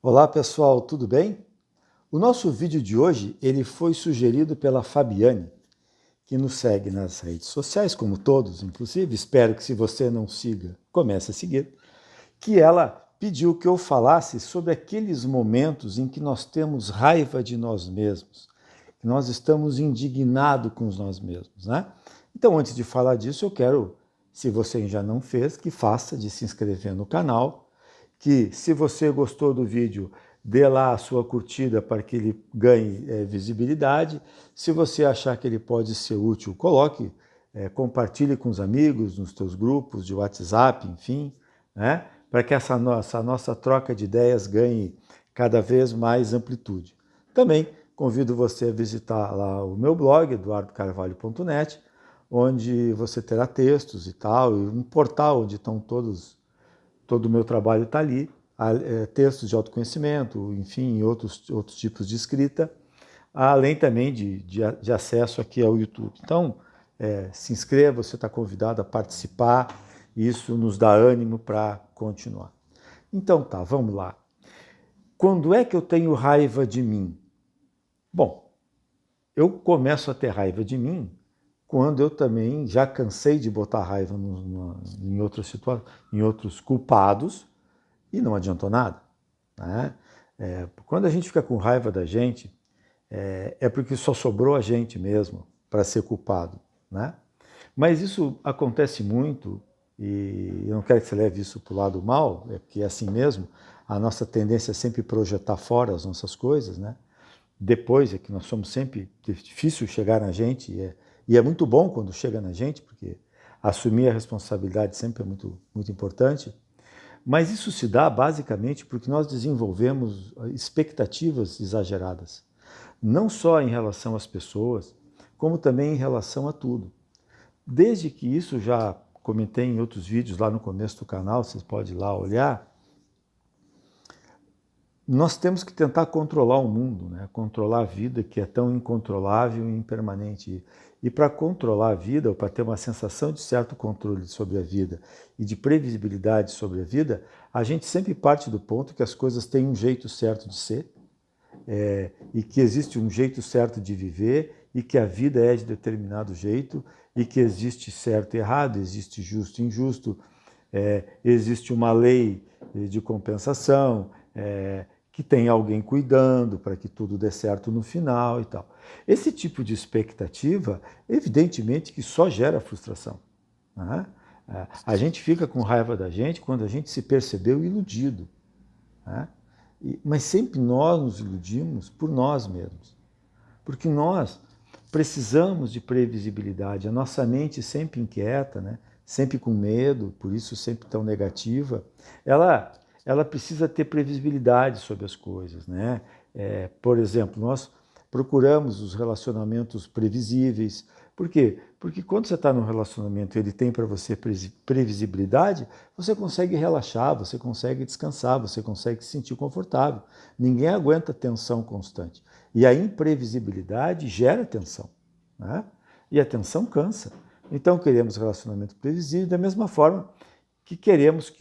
Olá pessoal, tudo bem? O nosso vídeo de hoje ele foi sugerido pela Fabiane, que nos segue nas redes sociais, como todos, inclusive. Espero que se você não siga, comece a seguir. Que ela pediu que eu falasse sobre aqueles momentos em que nós temos raiva de nós mesmos, que nós estamos indignados com nós mesmos, né? Então, antes de falar disso, eu quero, se você já não fez, que faça de se inscrever no canal, que se você gostou do vídeo, dê lá a sua curtida para que ele ganhe visibilidade. Se você achar que ele pode ser útil, coloque, compartilhe com os amigos, nos seus grupos de WhatsApp, enfim, né? Para que essa nossa troca de ideias ganhe cada vez mais amplitude. Também convido você a visitar lá o meu blog, eduardocarvalho.net, onde você terá textos e tal, e um portal onde estão todo o meu trabalho está ali, textos de autoconhecimento, enfim, outros tipos de escrita, além também de acesso aqui ao YouTube. Então, se inscreva, você está convidado a participar, isso nos dá ânimo para continuar. Então tá, vamos lá. Quando é que eu tenho raiva de mim? Bom, eu começo a ter raiva de mim quando eu também já cansei de botar raiva em outras situações, em outros culpados, e não adiantou nada, né? Quando a gente fica com raiva da gente, é porque só sobrou a gente mesmo para ser culpado, né? Mas isso acontece muito, e eu não quero que você leve isso para o lado mal, é porque é assim mesmo, a nossa tendência é sempre projetar fora as nossas coisas, né? Depois é que nós somos sempre, difícil chegar na gente, e é muito bom quando chega na gente, porque assumir a responsabilidade sempre é muito, muito importante. Mas isso se dá basicamente porque nós desenvolvemos expectativas exageradas, não só em relação às pessoas, como também em relação a tudo. Desde que isso já comentei em outros vídeos lá no começo do canal, vocês podem ir lá olhar, nós temos que tentar controlar o mundo, né? Controlar a vida que é tão incontrolável e impermanente. E para controlar a vida, ou para ter uma sensação de certo controle sobre a vida e de previsibilidade sobre a vida, a gente sempre parte do ponto que as coisas têm um jeito certo de ser, e que existe um jeito certo de viver, e que a vida é de determinado jeito, e que existe certo e errado, existe justo e injusto, existe uma lei de compensação, que tem alguém cuidando para que tudo dê certo no final e tal. Esse tipo de expectativa, evidentemente que só gera frustração, né? A gente fica com raiva da gente quando a gente se percebeu iludido, né? Mas sempre nós nos iludimos por nós mesmos, porque nós precisamos de previsibilidade, a nossa mente sempre inquieta, né? Sempre com medo, por isso sempre tão negativa, ela precisa ter previsibilidade sobre as coisas, né? Por exemplo, nós procuramos os relacionamentos previsíveis. Por quê? Porque quando você está num relacionamento e ele tem para você previsibilidade, você consegue relaxar, você consegue descansar, você consegue se sentir confortável. Ninguém aguenta tensão constante. E a imprevisibilidade gera tensão, né? E a tensão cansa. Então queremos relacionamento previsível da mesma forma que queremos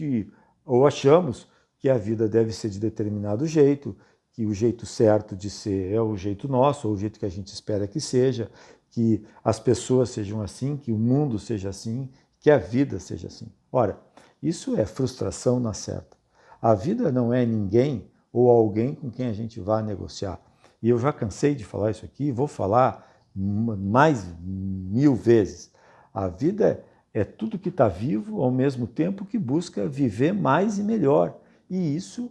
ou achamos que a vida deve ser de determinado jeito, que o jeito certo de ser é o jeito nosso, ou o jeito que a gente espera que seja, que as pessoas sejam assim, que o mundo seja assim, que a vida seja assim. Ora, isso é frustração na certa. A vida não é ninguém ou alguém com quem a gente vá negociar. E eu já cansei de falar isso aqui, vou falar mais 1000 vezes. A vida é tudo que está vivo ao mesmo tempo que busca viver mais e melhor. E isso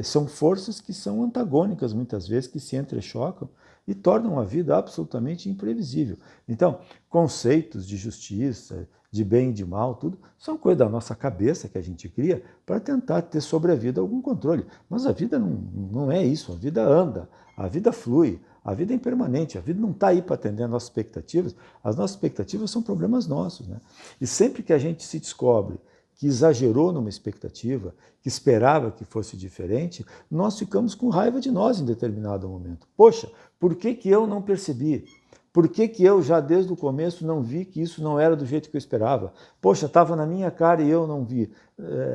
são forças que são antagônicas muitas vezes, que se entrechocam e tornam a vida absolutamente imprevisível. Então, conceitos de justiça, de bem e de mal, tudo, são coisa da nossa cabeça que a gente cria para tentar ter sobre a vida algum controle. Mas a vida não é isso, a vida anda, a vida flui, a vida é impermanente, a vida não está aí para atender às nossas expectativas, as nossas expectativas são problemas nossos, né? E sempre que a gente se descobre que exagerou numa expectativa, que esperava que fosse diferente, nós ficamos com raiva de nós em determinado momento. Poxa, por que eu não percebi? Por que que eu já desde o começo não vi que isso não era do jeito que eu esperava? Poxa, estava na minha cara e eu não vi.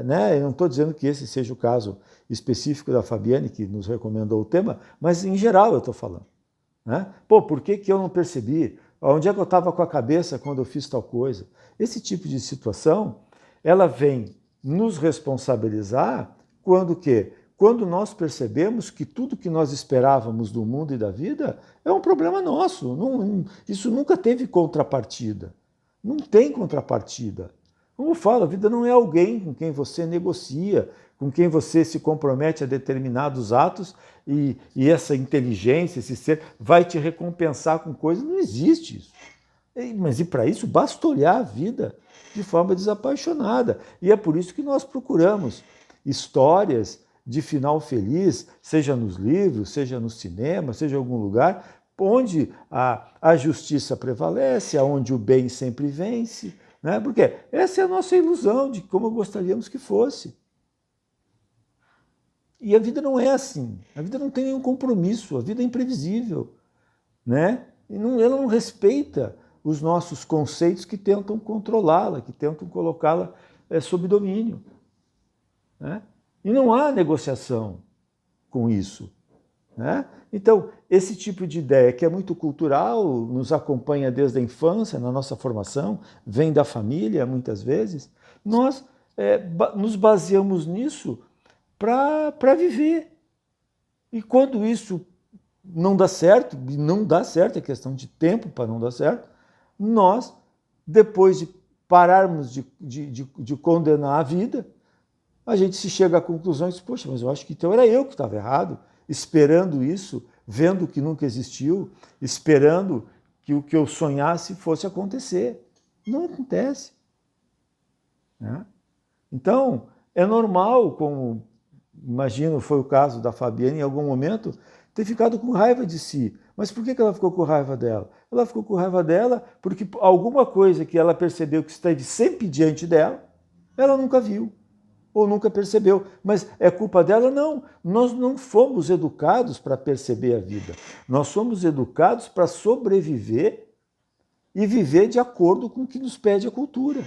Né? Eu não estou dizendo que esse seja o caso específico da Fabiane, que nos recomendou o tema, mas em geral eu estou falando. Né? Pô, por que que eu não percebi? Onde é que eu estava com a cabeça quando eu fiz tal coisa? Esse tipo de situação, ela vem nos responsabilizar quando o quê? Quando nós percebemos que tudo que nós esperávamos do mundo e da vida é um problema nosso. Isso nunca teve contrapartida. Não tem contrapartida. Como eu falo, a vida não é alguém com quem você negocia, com quem você se compromete a determinados atos e essa inteligência, esse ser, vai te recompensar com coisas. Não existe isso. Mas e para isso basta olhar a vida de forma desapaixonada. E é por isso que nós procuramos histórias de final feliz, seja nos livros, seja no cinema, seja em algum lugar, onde a justiça prevalece, onde o bem sempre vence. Né? Porque essa é a nossa ilusão de como gostaríamos que fosse. E a vida não é assim. A vida não tem nenhum compromisso, a vida é imprevisível. Né? E ela não respeita os nossos conceitos que tentam controlá-la, que tentam colocá-la sob domínio. Né? E não há negociação com isso. Né? Então, esse tipo de ideia, que é muito cultural, nos acompanha desde a infância, na nossa formação, vem da família, muitas vezes, nós nos baseamos nisso para viver. E quando isso não dá certo, e não dá certo, é questão de tempo para não dar certo, nós, depois de pararmos de condenar a vida, a gente se chega à conclusão e diz, poxa, mas eu acho que então era eu que estava errado, esperando isso, vendo que nunca existiu, esperando que o que eu sonhasse fosse acontecer. Não acontece. Né? Então, é normal, como imagino foi o caso da Fabiane em algum momento, ter ficado com raiva de si. Mas por que ela ficou com raiva dela? Ela ficou com raiva dela porque alguma coisa que ela percebeu que esteve sempre diante dela, ela nunca viu ou nunca percebeu. Mas é culpa dela? Não. Nós não fomos educados para perceber a vida. Nós somos educados para sobreviver e viver de acordo com o que nos pede a cultura.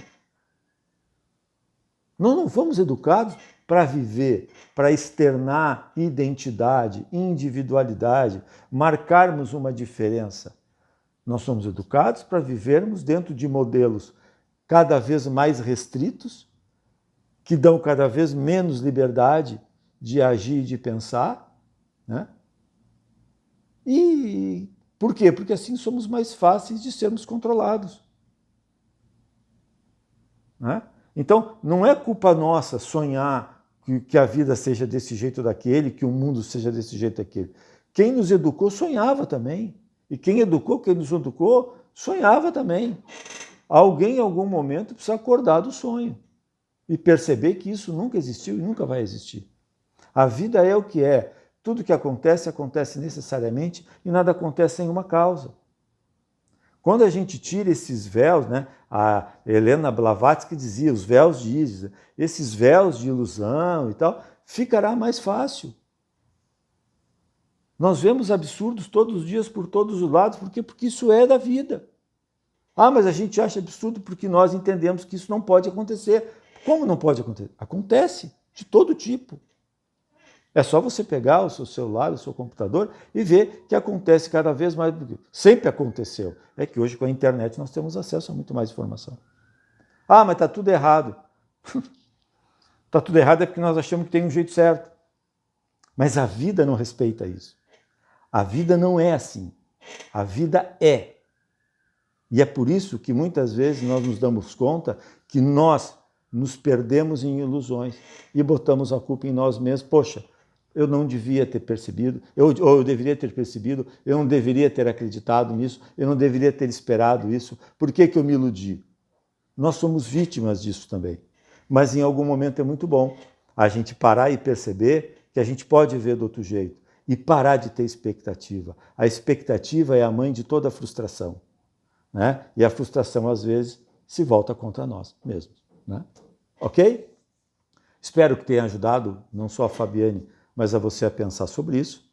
Nós não fomos educados para viver, para externar identidade, individualidade, marcarmos uma diferença. Nós somos educados para vivermos dentro de modelos cada vez mais restritos, que dão cada vez menos liberdade de agir e de pensar. Né? E por quê? Porque assim somos mais fáceis de sermos controlados. Né? Então, não é culpa nossa sonhar que a vida seja desse jeito ou daquele, que o mundo seja desse jeito ou daquele. Quem nos educou sonhava também. E quem nos educou, sonhava também. Alguém, em algum momento, precisa acordar do sonho e perceber que isso nunca existiu e nunca vai existir. A vida é o que é. Tudo que acontece, acontece necessariamente e nada acontece sem uma causa. Quando a gente tira esses véus, né, a Helena Blavatsky dizia, os véus de Ísis, esses véus de ilusão e tal, ficará mais fácil. Nós vemos absurdos todos os dias por todos os lados, por quê? Porque isso é da vida. Ah, mas a gente acha absurdo porque nós entendemos que isso não pode acontecer. Como não pode acontecer? Acontece, de todo tipo. É só você pegar o seu celular, o seu computador e ver que acontece cada vez mais. Sempre aconteceu. É que hoje com a internet nós temos acesso a muito mais informação. Ah, mas está tudo errado. Está tudo errado é porque nós achamos que tem um jeito certo. Mas a vida não respeita isso. A vida não é assim. A vida é. E é por isso que muitas vezes nós nos damos conta que nós nos perdemos em ilusões e botamos a culpa em nós mesmos. Poxa, eu não devia ter percebido, ou eu deveria ter percebido, eu não deveria ter acreditado nisso, eu não deveria ter esperado isso. Por que eu me iludi? Nós somos vítimas disso também. Mas em algum momento é muito bom a gente parar e perceber que a gente pode ver do outro jeito e parar de ter expectativa. A expectativa é a mãe de toda a frustração. Né? E a frustração, às vezes, se volta contra nós mesmos. Né? Ok? Espero que tenha ajudado não só a Fabiane, mas a você a pensar sobre isso.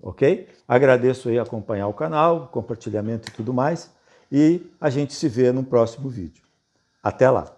ok? Agradeço aí acompanhar o canal, compartilhamento e tudo mais, e a gente se vê no próximo vídeo. Até lá!